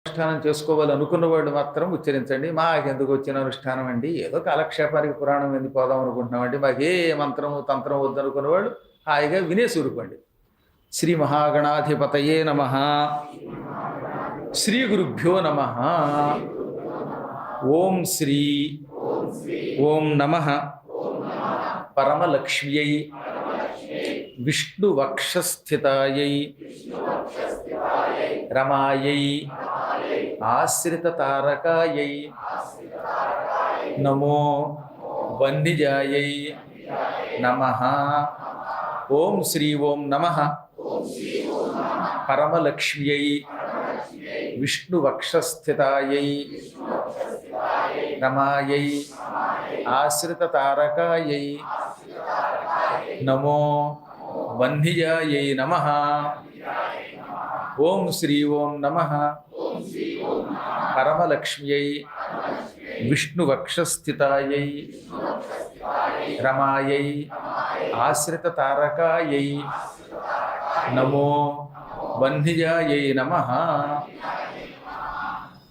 అనుష్ఠానం చేసుకోవాలి అనుకున్న వాళ్ళు మాత్రం ఉచ్చరించండి. మాకెందుకు వచ్చిన అనుష్ఠానం అండి, ఏదో కాలక్షేపానికి పురాణం ఎందుకు పోదాం అనుకుంటున్నామండి, మాకు ఏ మంత్రము తంత్రం వద్దనుకున్న వాళ్ళు హాయిగా వినేసి ఊరుకోండి. శ్రీ మహాగణాధిపతయే నమః. శ్రీ గురుభ్యో నమః. ఓం శ్రీ ఓం నమః పరమలక్ష్మ్యై విష్ణువక్షస్థితాయై రమాయై ఆశ్రితతారకాయై నమో వన్నిజాయై నమః. ఓం శ్రీ ఓం నమః పరమలక్ష్మ్యై విష్ణువక్షస్థితాయై రమాయై ఆశ్రితతారకాయై నమో వన్నిజాయై నమః. ఓం శ్రీ ఓం నమః పరమలక్ష్మ్యై విష్ణువక్షస్థితాయై రమాయై ఆశ్రితతారకాయై నమో వన్నిజాయై నమః.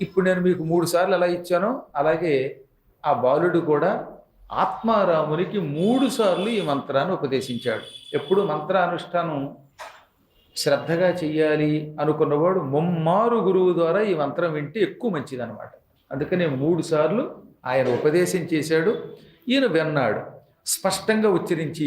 ఇప్పుడు నేను మీకు 3 సార్లు ఎలా ఇచ్చానో అలాగే ఆ బాలుడు కూడా ఆత్మారామునికి 3 సార్లు ఈ మంత్రాన్ని ఉపదేశించాడు. ఎప్పుడు మంత్రానుష్ఠానం శ్రద్ధగా చెయ్యాలి అనుకున్నవాడు ముమ్మారు గురువు ద్వారా ఈ మంత్రం వింటే ఎక్కువ మంచిదన్నమాట. అందుకనే 3 సార్లు ఆయన ఉపదేశం చేశాడు. ఈయన విన్నాడు, స్పష్టంగా ఉచ్చరించి